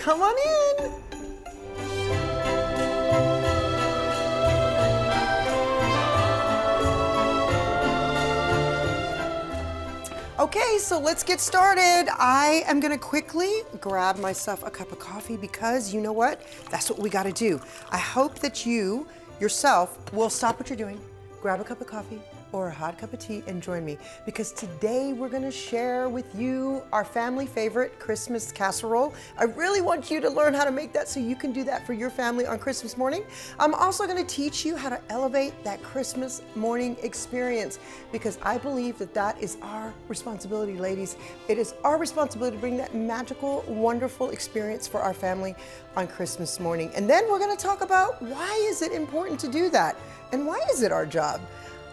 Come on in. Okay, so let's get started. I am gonna quickly grab myself a cup of coffee because you know what? That's what we gotta do. I hope that you yourself will stop what you're doing, grab a cup of coffee or a hot cup of tea and join me, because today we're gonna share with you our family favorite Christmas casserole. I really want you to learn how to make that so you can do that for your family on Christmas morning. I'm also gonna teach you how to elevate that Christmas morning experience, because I believe that that is our responsibility, ladies. It is our responsibility to bring that magical, wonderful experience for our family on Christmas morning. And then we're gonna talk about why is it important to do that and why is it our job?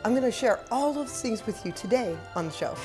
I'm going to share all those things with you today on the show.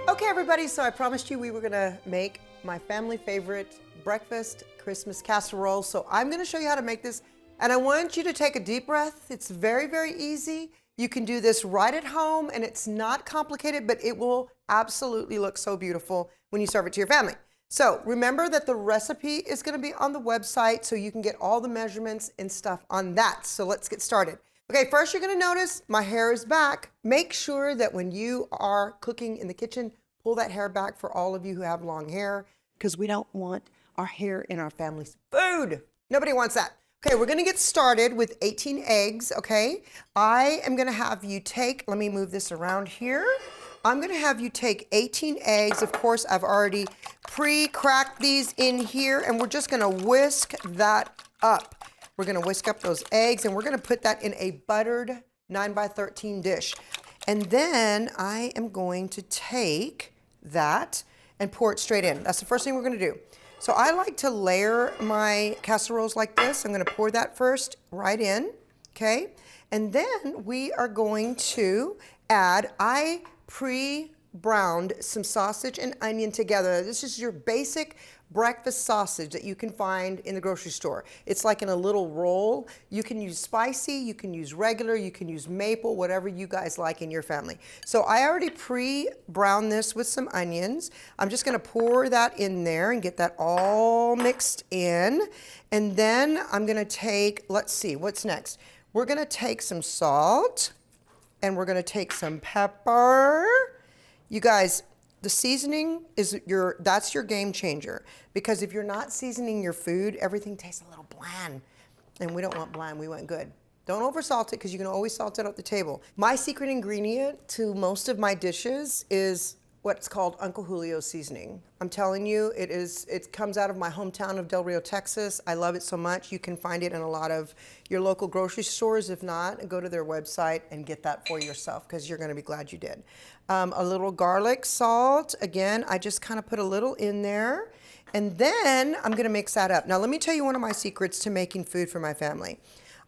Okay, everybody, so I promised you we were going to make my family favorite breakfast Christmas casserole. So I'm going to show you how to make this, and I want you to take a deep breath. It's very, very easy. You can do this right at home, and it's not complicated, but it will absolutely look so beautiful when you serve it to your family. So remember that the recipe is going to be on the website, so you can get all the measurements and stuff on that. So let's get started. Okay, first you're going to notice my hair is back. Make sure that when you are cooking in the kitchen, pull that hair back for all of you who have long hair, because we don't want our hair in our family's food. Nobody wants that. Okay, we're going to get started with 18 eggs, okay? I am going to have you take, let me move this around here. I'm going to have you take 18 eggs. Of course, I've already pre-cracked these in here, and we're just going to whisk that up. We're going to whisk up those eggs, and we're going to put that in a buttered 9x13 dish. And then I am going to take that and pour it straight in. That's the first thing we're going to do. So I like to layer my casseroles like this. I'm going to pour that first right in, okay? And then we are going to add, I pre-browned some sausage and onion together. This is your basic breakfast sausage that you can find in the grocery store. It's like in a little roll. You can use spicy, you can use regular, you can use maple, whatever you guys like in your family. So I already pre-browned this with some onions. I'm just gonna pour that in there and get that all mixed in. And then I'm gonna take, let's see, what's next? We're gonna take some salt, and we're gonna take some pepper. You guys, the seasoning is that's your game changer, because if you're not seasoning your food, everything tastes a little bland, and we don't want bland, we want good. Don't over salt it, because you can always salt it at the table. My secret ingredient to most of my dishes is what's called Uncle Julio's seasoning. I'm telling you, it comes out of my hometown of Del Rio, Texas. I love it so much. You can find it in a lot of your local grocery stores. If not, go to their website and get that for yourself, because you're gonna be glad you did. A little garlic salt. Again, I just kind of put a little in there. And then I'm gonna mix that up. Now let me tell you one of my secrets to making food for my family.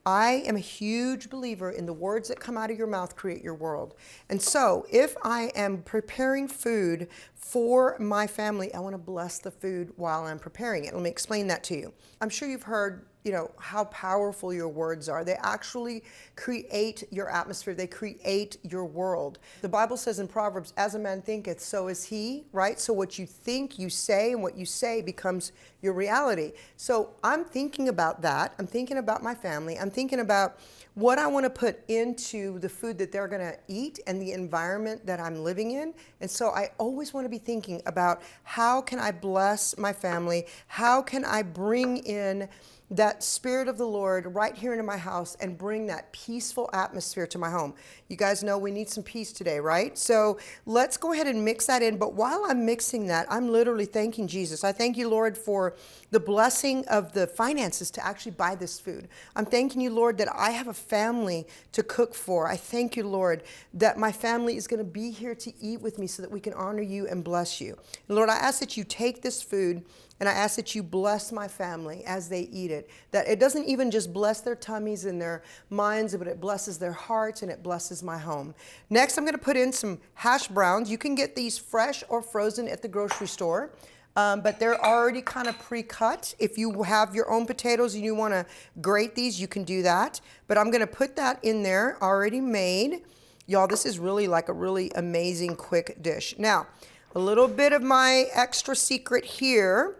I am a huge believer in the words that come out of your mouth create your world. And so if I am preparing food for my family, I want to bless the food while I'm preparing it. Let me explain that to you. I'm sure you've heard, you know, how powerful your words are. They actually create your atmosphere. They create your world. The Bible says in Proverbs, as a man thinketh, so is he, right? So what you think, you say, and what you say becomes your reality. So I'm thinking about that. I'm thinking about my family. I'm thinking about what I want to put into the food that they're going to eat and the environment that I'm living in. And so I always want to be thinking about, how can I bless my family? How can I bring in that Spirit of the Lord right here into my house and bring that peaceful atmosphere to my home? You guys know we need some peace today, right? So let's go ahead and mix that in. But while I'm mixing that, I'm literally thanking Jesus. I thank you, Lord, for the blessing of the finances to actually buy this food. I'm thanking you, Lord, that I have a family to cook for. I thank you, Lord, that my family is going to be here to eat with me so that we can honor you and bless you. And Lord, I ask that you take this food, and I ask that you bless my family as they eat it. That it doesn't even just bless their tummies and their minds, but it blesses their hearts and it blesses my home. Next, I'm gonna put in some hash browns. You can get these fresh or frozen at the grocery store, but they're already kind of pre-cut. If you have your own potatoes and you wanna grate these, you can do that. But I'm gonna put that in there, already made. Y'all, this is really like a really amazing quick dish. Now, a little bit of my extra secret here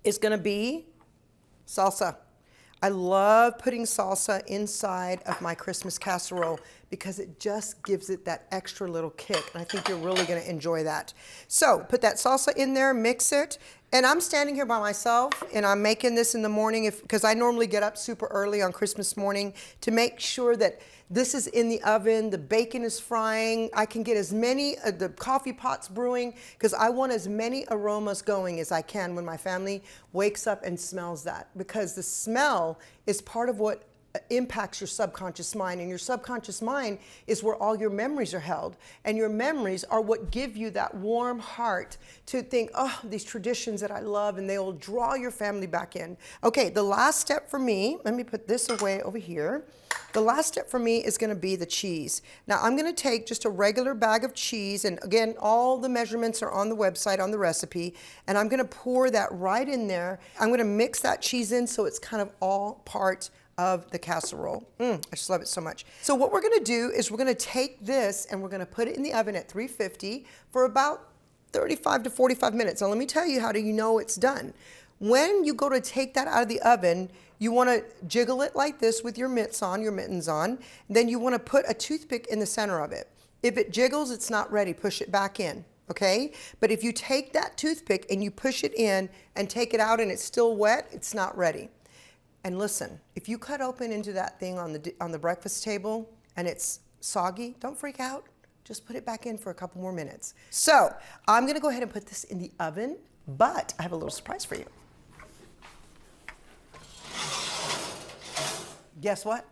is gonna be salsa. I love putting salsa inside of my Christmas casserole because it just gives it that extra little kick. And I think you're really gonna enjoy that. So put that salsa in there, mix it. And I'm standing here by myself and I'm making this in the morning because I normally get up super early on Christmas morning to make sure that this is in the oven, the bacon is frying, I can get as many, the coffee pot's brewing, because I want as many aromas going as I can when my family wakes up and smells that. Because the smell is part of what impacts your subconscious mind, and your subconscious mind is where all your memories are held, and your memories are what give you that warm heart to think, oh, these traditions that I love, and they will draw your family back in. Okay, the last step for me, let me put this away over here. The last step for me is gonna be the cheese. Now I'm gonna take just a regular bag of cheese, and again, all the measurements are on the website, on the recipe, and I'm gonna pour that right in there. I'm gonna mix that cheese in so it's kind of all part of the casserole. I just love it so much. So what we're gonna do is we're gonna take this and we're gonna put it in the oven at 350 for about 35 to 45 minutes. Now let me tell you how do you know it's done. When you go to take that out of the oven, you wanna jiggle it like this with your mitts on, your mittens on. Then you wanna put a toothpick in the center of it. If it jiggles, it's not ready, push it back in, okay? But if you take that toothpick and you push it in and take it out and it's still wet, it's not ready. And listen, if you cut open into that thing on the breakfast table and it's soggy, don't freak out. Just put it back in for a couple more minutes. So I'm gonna go ahead and put this in the oven, but I have a little surprise for you. Guess what?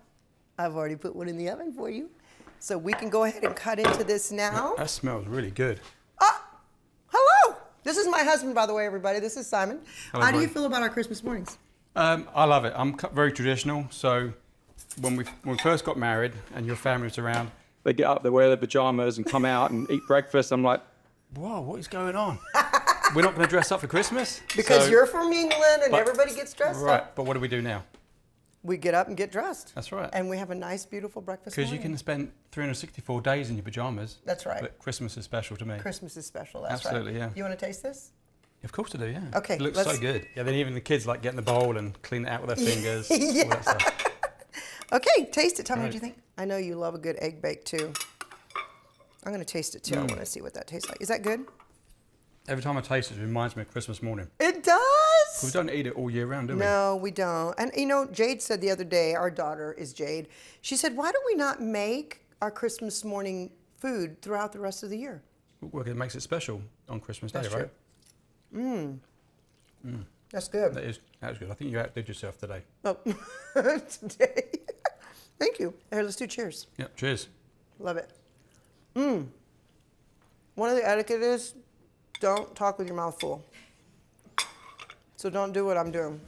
I've already put one in the oven for you. So we can go ahead and cut into this now. That smells really good. Hello! This is my husband, by the way, everybody. This is Simon. Hello, How do you buddy. feel about our Christmas mornings? I love it. I'm very traditional. So when we first got married and your family was around, they get up, they wear their pajamas and come out and eat breakfast. I'm like, whoa, what is going on? We're not going to dress up for Christmas? Because So- you're from England and but- everybody gets dressed Right, up. but what do we do now? We get up and get dressed. That's right. And we have a nice, beautiful breakfast Because you morning. can spend 364 days in your pajamas. That's right. But Christmas is special to me. Christmas is special, that's Absolutely, right. yeah. You want to taste this? Of course I do, yeah. Okay, It looks so let's- good. Yeah, then even the kids like get in the bowl and clean it out with their fingers. Yeah. All that stuff. Okay, taste it. Tell me what Right. you think. I know you love a good egg bake too. I'm going to taste it too. I want to see what that tastes like. Is that good? Every time I taste it, it reminds me of Christmas morning. It does. We don't eat it all year round, do we? No, we don't. And you know, Jade said the other day, our daughter is Jade, she said, why do we not make our Christmas morning food throughout the rest of the year? Well, it makes it special on Christmas Day, That's right? That's good. That is good. I think you outdid yourself today. Oh, today. Thank you. Here, let's do cheers. Yeah, cheers. Love it. One of the etiquette is don't talk with your mouth full. So don't do what I'm doing.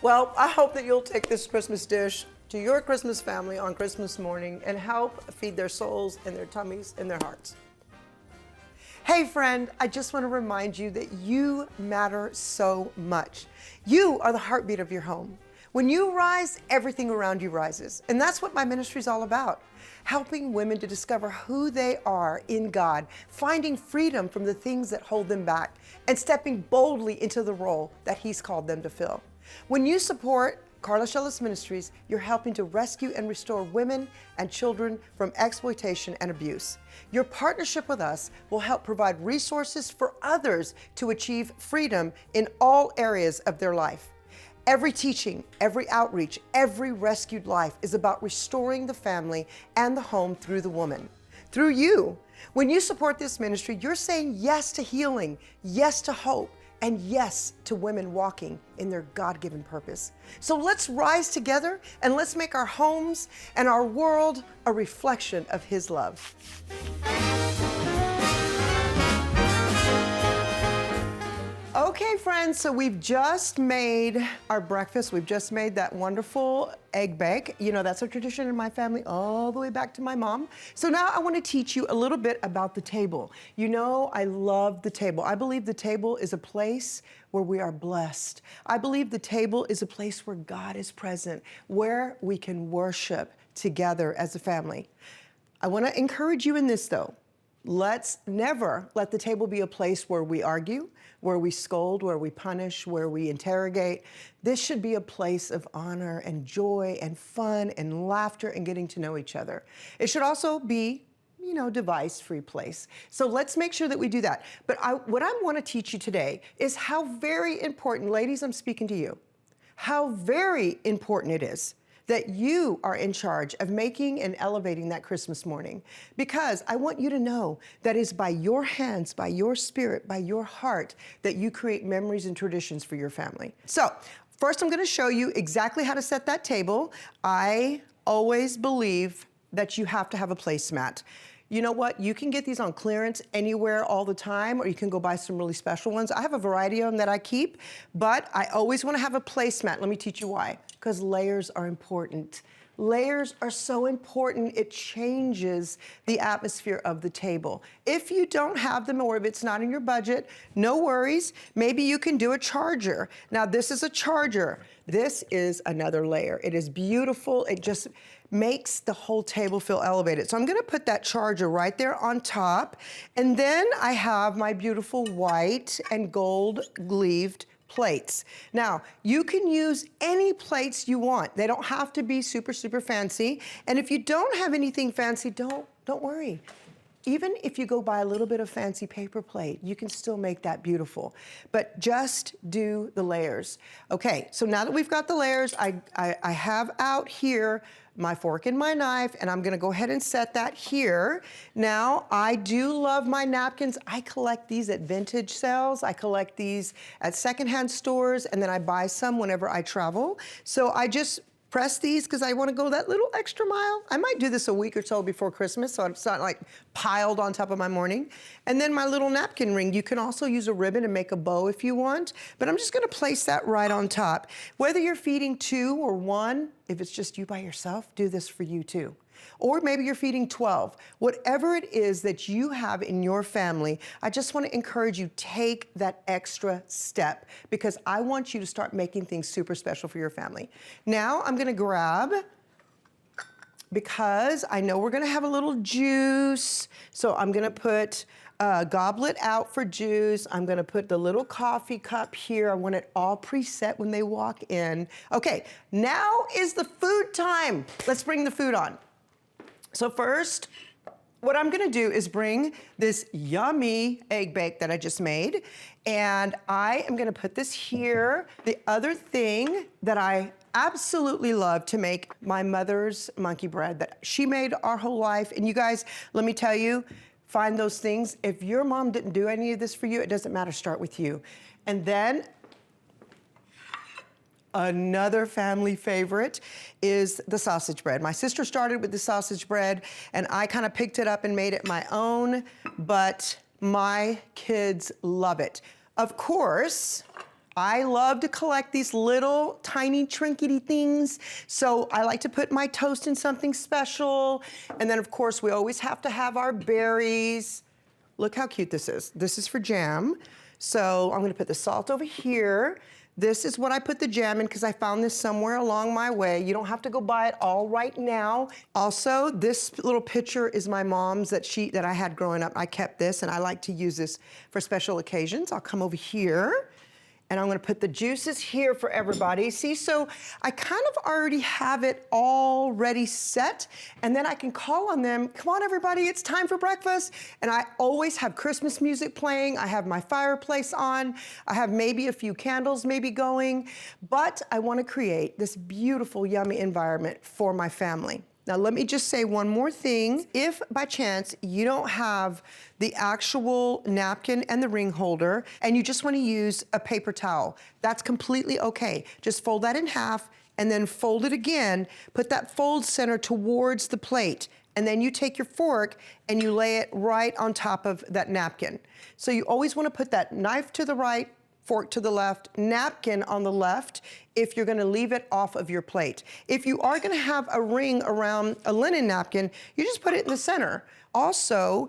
Well, I hope that you'll take this Christmas dish to your Christmas family on Christmas morning and help feed their souls and their tummies and their hearts. Hey friend, I just want to remind you that you matter so much. You are the heartbeat of your home. When you rise, everything around you rises. And that's what my ministry is all about. Helping women to discover who they are in God, finding freedom from the things that hold them back, and stepping boldly into the role that He's called them to fill. When you support Carla Shellis Ministries, you're helping to rescue and restore women and children from exploitation and abuse. Your partnership with us will help provide resources for others to achieve freedom in all areas of their life. Every teaching, every outreach, every rescued life is about restoring the family and the home through the woman, through you. When you support this ministry, you're saying yes to healing, yes to hope, and yes to women walking in their God-given purpose. So let's rise together and let's make our homes and our world a reflection of His love. Okay, friends, so we've just made our breakfast. We've just made that wonderful egg bake. You know, that's a tradition in my family all the way back to my mom. So now I want to teach you a little bit about the table. You know, I love the table. I believe the table is a place where we are blessed. I believe the table is a place where God is present, where we can worship together as a family. I want to encourage you in this though. Let's never let the table be a place where we argue, where we scold, where we punish, where we interrogate. This should be a place of honor and joy and fun and laughter and getting to know each other. It should also be, you know, device-free place. So let's make sure that we do that. But what I want to teach you today is how very important, ladies, I'm speaking to you, how very important it is that you are in charge of making and elevating that Christmas morning. Because I want you to know that it's by your hands, by your spirit, by your heart, that you create memories and traditions for your family. So first I'm gonna show you exactly how to set that table. I always believe that you have to have a placemat. You know what? You can get these on clearance anywhere all the time, or you can go buy some really special ones. I have a variety of them that I keep, but I always want to have a placemat. Let me teach you why. Because layers are important. Layers are so important. It changes the atmosphere of the table. If you don't have them, or if it's not in your budget, no worries. Maybe you can do a charger. Now, this is a charger. This is another layer. It is beautiful. It just makes the whole table feel elevated. So I'm gonna put that charger right there on top. And then I have my beautiful white and gold gleaved plates. Now, you can use any plates you want. They don't have to be super, super fancy. And if you don't have anything fancy, don't worry. Even if you go buy a little bit of fancy paper plate, you can still make that beautiful. But just do the layers. Okay, so now that we've got the layers, I have out here my fork and my knife, and I'm gonna go ahead and set that here. Now, I do love my napkins. I collect these at vintage sales. I collect these at secondhand stores, and then I buy some whenever I travel. So I just press these because I want to go that little extra mile. I might do this a week or so before Christmas, so it's not like piled on top of my morning. And then my little napkin ring. You can also use a ribbon and make a bow if you want, but I'm just going to place that right on top. Whether you're feeding 2 or 1, if it's just you by yourself, do this for you too. Or maybe you're feeding 12. Whatever it is that you have in your family, I just want to encourage you, take that extra step, because I want you to start making things super special for your family. Now I'm going to grab, because I know we're going to have a little juice, so I'm going to put a goblet out for juice. I'm going to put the little coffee cup here. I want it all preset when they walk in. Okay, now is the food time. Let's bring the food on. So first, what I'm gonna do is bring this yummy egg bake that I just made, and I am gonna put this here. The other thing that I absolutely love to make, my mother's monkey bread that she made our whole life. And you guys, let me tell you, find those things. If your mom didn't do any of this for you, it doesn't matter, start with you. And then another family favorite is the sausage bread. My sister started with the sausage bread, and I kind of picked it up and made it my own, but my kids love it. Of course, I love to collect these little tiny trinkety things, so I like to put my toast in something special. And then of course, we always have to have our berries. Look how cute this is. This is for jam. So I'm gonna put the salt over here. This is what I put the jam in because I found this somewhere along my way. You don't have to go buy it all right now. Also, this little pitcher is my mom's that I had growing up. I kept this, and I like to use this for special occasions. I'll come over here, and I'm gonna put the juices here for everybody. See, so I kind of already have it already set, and then I can call on them. Come on, everybody, it's time for breakfast. And I always have Christmas music playing. I have my fireplace on. I have maybe a few candles maybe going, but I wanna create this beautiful, yummy environment for my family. Now, let me just say one more thing. If by chance you don't have the actual napkin and the ring holder, and you just want to use a paper towel, that's completely okay. Just fold that in half and then fold it again. Put that fold center towards the plate, and then you take your fork and you lay it right on top of that napkin. So you always want to put that knife to the right, fork to the left, napkin on the left if you're gonna leave it off of your plate. If you are gonna have a ring around a linen napkin, you just put it in the center. Also,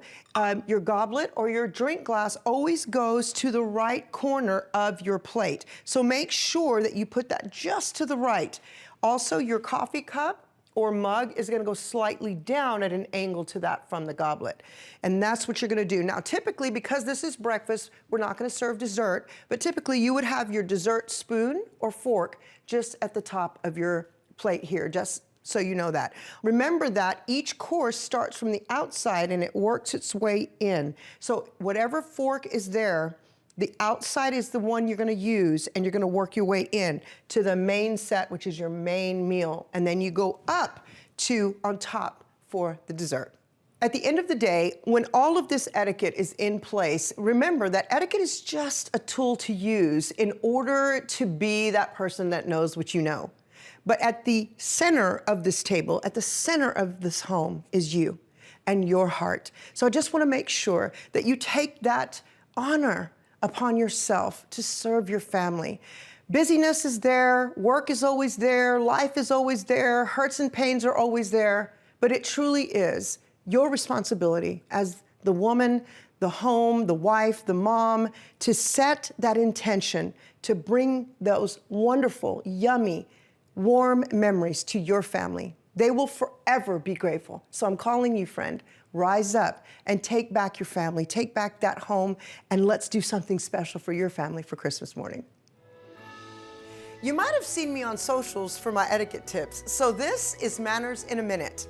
your goblet or your drink glass always goes to the right corner of your plate. So make sure that you put that just to the right. Also, your coffee cup or mug is gonna go slightly down at an angle to that from the goblet. And that's what you're gonna do. Now, typically, because this is breakfast, we're not gonna serve dessert, but typically you would have your dessert spoon or fork just at the top of your plate here, just so you know that. Remember that each course starts from the outside and it works its way in. So whatever fork is there, the outside is the one you're gonna use, and you're gonna work your way in to the main set, which is your main meal. And then you go up to on top for the dessert. At the end of the day, when all of this etiquette is in place, remember that etiquette is just a tool to use in order to be that person that knows what you know. But at the center of this table, at the center of this home is you and your heart. So I just wanna make sure that you take that honor upon yourself to serve your family. Busyness is there, work is always there, life is always there, hurts and pains are always there, but it truly is your responsibility as the woman, the home, the wife, the mom, to set that intention to bring those wonderful, yummy, warm memories to your family. They will forever be grateful. So I'm calling you, friend, rise up and take back your family, take back that home, and let's do something special for your family for Christmas morning. You might have seen me on socials for my etiquette tips. So this is Manners in a Minute.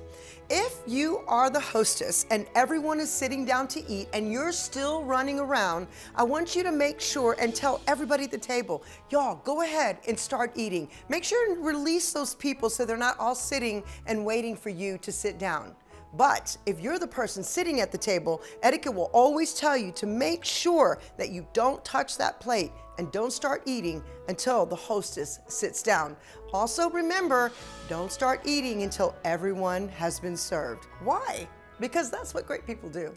If you are the hostess and everyone is sitting down to eat and you're still running around, I want you to make sure and tell everybody at the table, y'all, go ahead and start eating. Make sure and release those people so they're not all sitting and waiting for you to sit down. But if you're the person sitting at the table, etiquette will always tell you to make sure that you don't touch that plate and don't start eating until the hostess sits down. Also remember, don't start eating until everyone has been served. Why? Because that's what great people do.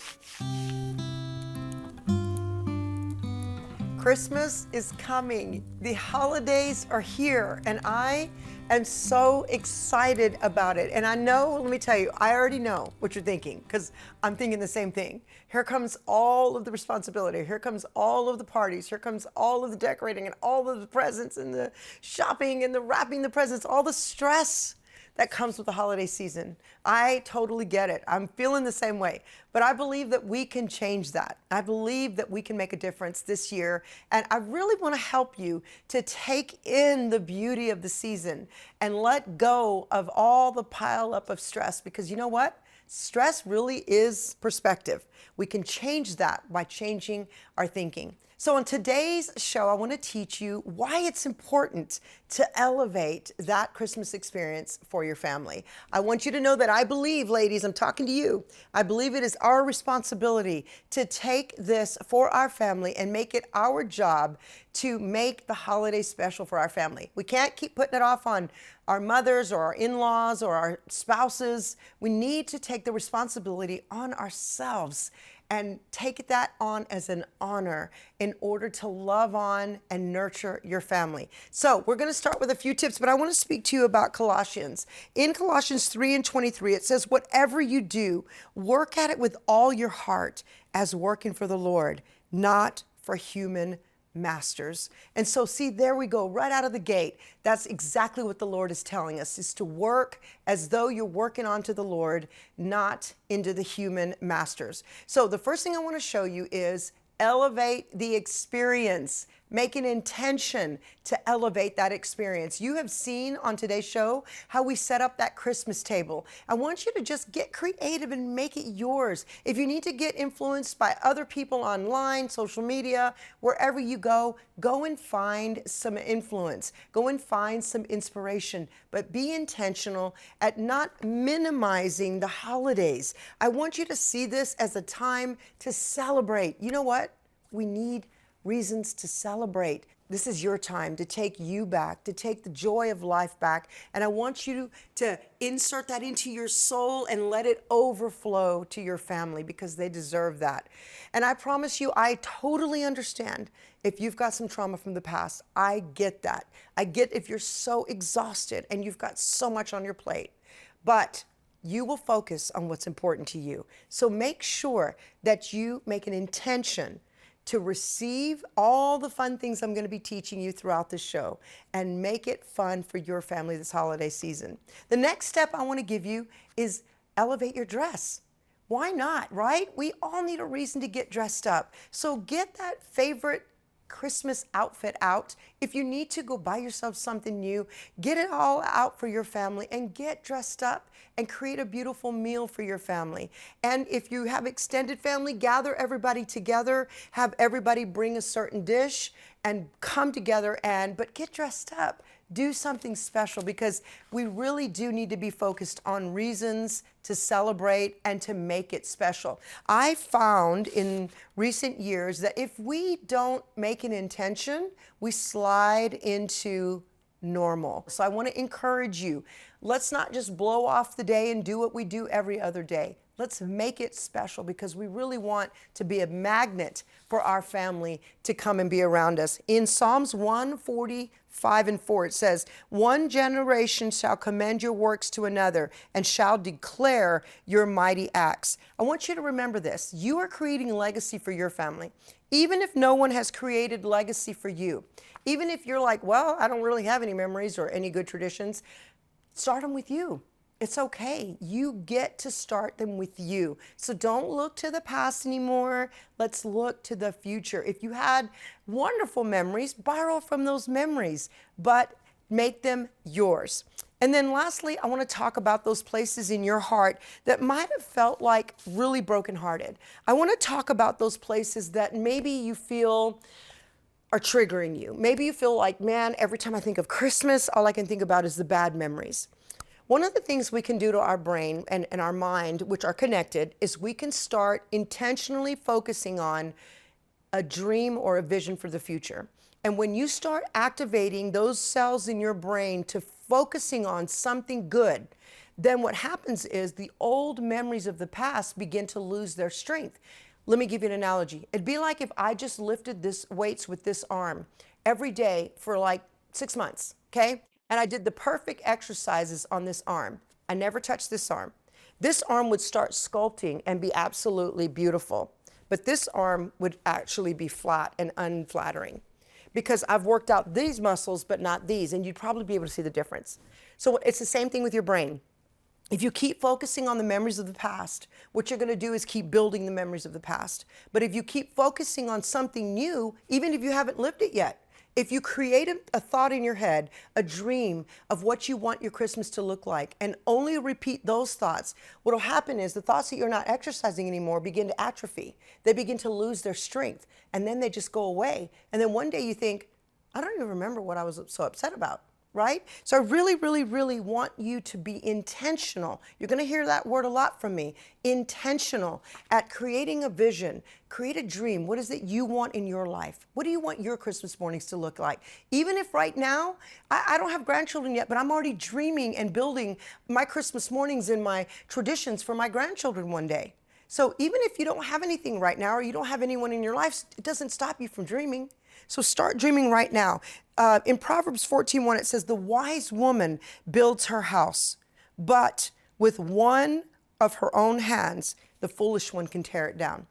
Christmas is coming. The holidays are here, and I am so excited about it. And I know, let me tell you, I already know what you're thinking, because I'm thinking the same thing. Here comes all of the responsibility. Here comes all of the parties. Here comes all of the decorating and all of the presents and the shopping and the wrapping the presents, all the stress that comes with the holiday season. I totally get it. I'm feeling the same way. But I believe that we can change that. I believe that we can make a difference this year. And I really want to help you to take in the beauty of the season and let go of all the pile up of stress, because you know what? Stress really is perspective. We can change that by changing our thinking. So on today's show, I want to teach you why it's important to elevate that Christmas experience for your family. I want you to know that I believe, ladies, I'm talking to you, I believe it is our responsibility to take this for our family and make it our job to make the holiday special for our family. We can't keep putting it off on our mothers or our in-laws or our spouses. We need to take the responsibility on ourselves and take that on as an honor in order to love on and nurture your family. So we're going to start with a few tips, but I want to speak to you about Colossians. In Colossians 3:23, it says, whatever you do, work at it with all your heart as working for the Lord, not for human masters. And so see, there we go, right out of the gate. That's exactly what the Lord is telling us, is to work as though you're working onto the Lord, not into the human masters. So the first thing I want to show you is elevate the experience. Make an intention to elevate that experience. You have seen on today's show how we set up that Christmas table. I want you to just get creative and make it yours. If you need to get influenced by other people online, social media, wherever you go and find some influence. Go and find some inspiration, but be intentional at not minimizing the holidays. I want you to see this as a time to celebrate. You know what? We need reasons to celebrate. This is your time to take you back, to take the joy of life back. And I want you to insert that into your soul and let it overflow to your family, because they deserve that. And I promise you, I totally understand if you've got some trauma from the past. I get that. I get if you're so exhausted and you've got so much on your plate. But you will focus on what's important to you. So make sure that you make an intention to receive all the fun things I'm going to be teaching you throughout the show and make it fun for your family this holiday season. The next step I want to give you is elevate your dress. Why not, right? We all need a reason to get dressed up. So get that favorite Christmas outfit out. If you need to, go buy yourself something new. Get it all out for your family and get dressed up and create a beautiful meal for your family. And if you have extended family, gather everybody together, have everybody bring a certain dish and come together but get dressed up. Do something special, because we really do need to be focused on reasons to celebrate and to make it special. I found in recent years that if we don't make an intention, we slide into normal. So I want to encourage you, let's not just blow off the day and do what we do every other day. Let's make it special, because we really want to be a magnet for our family to come and be around us. In Psalms 145:4, it says, "One generation shall commend your works to another and shall declare your mighty acts." I want you to remember this. You are creating legacy for your family. Even if no one has created legacy for you, even if you're like, well, I don't really have any memories or any good traditions, start them with you. It's okay. You get to start them with you. So don't look to the past anymore. Let's look to the future. If you had wonderful memories, borrow from those memories, but make them yours. And then lastly, I want to talk about those places in your heart that might have felt like really brokenhearted. I want to talk about those places that maybe you feel are triggering you. Maybe you feel like, man, every time I think of Christmas, all I can think about is the bad memories. One of the things we can do to our brain and our mind, which are connected, is we can start intentionally focusing on a dream or a vision for the future. And when you start activating those cells in your brain to focusing on something good, then what happens is the old memories of the past begin to lose their strength. Let me give you an analogy. It'd be like if I just lifted this weights with this arm every day for like 6 months, okay? And I did the perfect exercises on this arm. I never touched this arm. This arm would start sculpting and be absolutely beautiful. But this arm would actually be flat and unflattering, because I've worked out these muscles, but not these, and you'd probably be able to see the difference. So it's the same thing with your brain. If you keep focusing on the memories of the past, what you're going to do is keep building the memories of the past. But if you keep focusing on something new, even if you haven't lived it yet, if you create a thought in your head, a dream of what you want your Christmas to look like, and only repeat those thoughts, what will happen is the thoughts that you're not exercising anymore begin to atrophy. They begin to lose their strength, and then they just go away. And then one day you think, I don't even remember what I was so upset about. Right? So I really, really, really want you to be intentional. You're going to hear that word a lot from me. Intentional at creating a vision, create a dream. What is it you want in your life? What do you want your Christmas mornings to look like? Even if right now, I don't have grandchildren yet, but I'm already dreaming and building my Christmas mornings and my traditions for my grandchildren one day. So even if you don't have anything right now, or you don't have anyone in your life, it doesn't stop you from dreaming. So start dreaming right now. In Proverbs 14:1, it says, "The wise woman builds her house, but with one of her own hands, the foolish one can tear it down."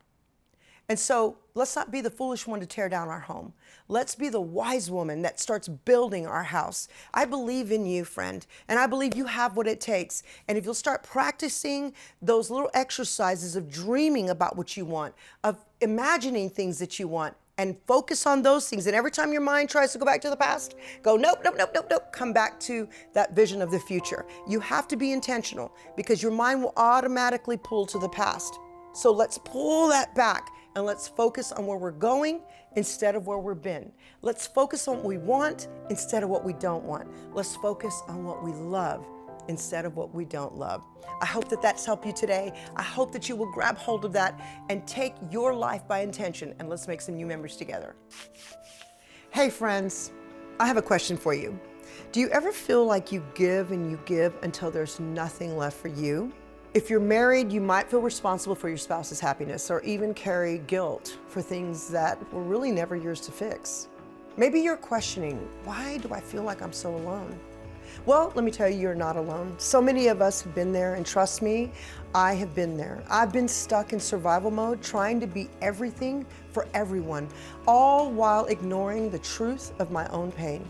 And so let's not be the foolish one to tear down our home. Let's be the wise woman that starts building our house. I believe in you, friend, and I believe you have what it takes. And if you'll start practicing those little exercises of dreaming about what you want, of imagining things that you want, and focus on those things. And every time your mind tries to go back to the past, go, nope, nope, nope, nope, nope. Come back to that vision of the future. You have to be intentional, because your mind will automatically pull to the past. So let's pull that back and let's focus on where we're going instead of where we've been. Let's focus on what we want instead of what we don't want. Let's focus on what we love instead of what we don't love. I hope that that's helped you today. I hope that you will grab hold of that and take your life by intention, and let's make some new memories together. Hey friends, I have a question for you. Do you ever feel like you give and you give until there's nothing left for you? If you're married, you might feel responsible for your spouse's happiness, or even carry guilt for things that were really never yours to fix. Maybe you're questioning, why do I feel like I'm so alone? Well, let me tell you, you're not alone. So many of us have been there, and trust me, I have been there. I've been stuck in survival mode, trying to be everything for everyone, all while ignoring the truth of my own pain.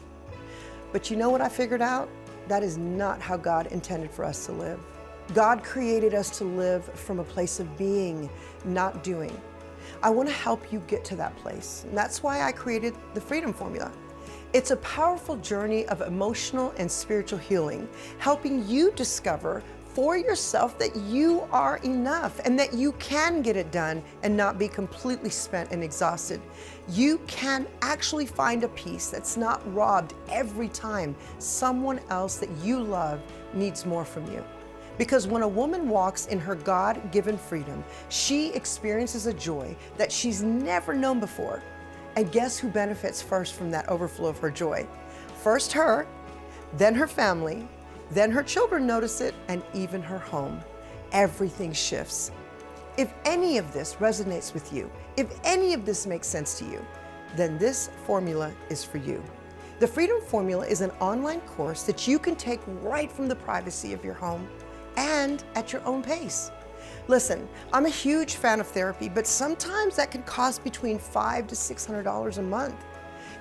But you know what I figured out? That is not how God intended for us to live. God created us to live from a place of being, not doing. I want to help you get to that place. And that's why I created the Freedom Formula. It's a powerful journey of emotional and spiritual healing, helping you discover for yourself that you are enough and that you can get it done and not be completely spent and exhausted. You can actually find a peace that's not robbed every time someone else that you love needs more from you. Because when a woman walks in her God-given freedom, she experiences a joy that she's never known before. And guess who benefits first from that overflow of her joy? First her, then her family, then her children notice it, and even her home. Everything shifts. If any of this resonates with you, if any of this makes sense to you, then this formula is for you. The Freedom Formula is an online course that you can take right from the privacy of your home and at your own pace. Listen, I'm a huge fan of therapy, but sometimes that can cost between $500 to $600 a month.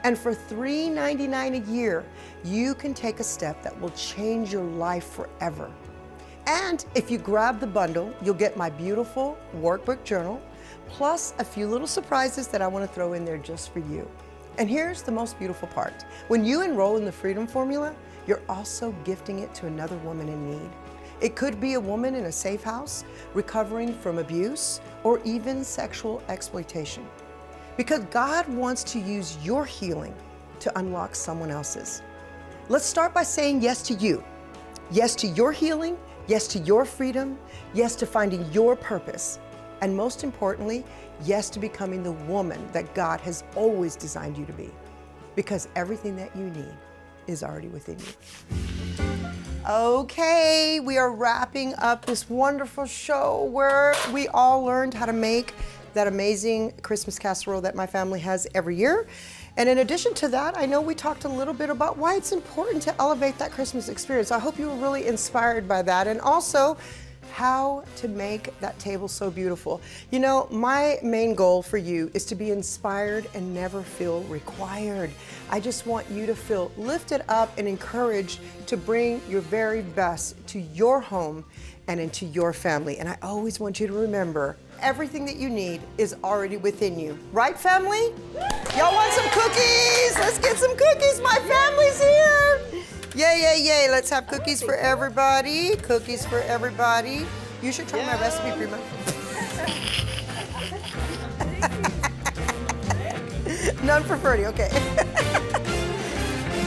And for $399 a year, you can take a step that will change your life forever. And if you grab the bundle, you'll get my beautiful workbook journal, plus a few little surprises that I want to throw in there just for you. And here's the most beautiful part. When you enroll in the Freedom Formula, you're also gifting it to another woman in need. It could be a woman in a safe house, recovering from abuse, or even sexual exploitation. Because God wants to use your healing to unlock someone else's. Let's start by saying yes to you. Yes to your healing, yes to your freedom, yes to finding your purpose, and most importantly, yes to becoming the woman that God has always designed you to be. Because everything that you need is already within you. Okay, we are wrapping up this wonderful show where we all learned how to make that amazing Christmas casserole that my family has every year. And in addition to that, I know we talked a little bit about why it's important to elevate that Christmas experience. I hope you were really inspired by that, and also how to make that table so beautiful. You know, my main goal for you is to be inspired and never feel required. I just want you to feel lifted up and encouraged to bring your very best to your home and into your family. And I always want you to remember, everything that you need is already within you. Right, family? Y'all want some cookies? Let's get some cookies. My family's here. Yay, yay, yay. Let's have cookies for everybody. Cookies for everybody. You should try my recipe, Prima. None for Ferdy, okay.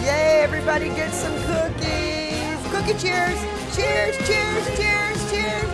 Yay, everybody get some cookies. Cookie cheers. Cheers, cheers, cheers, cheers.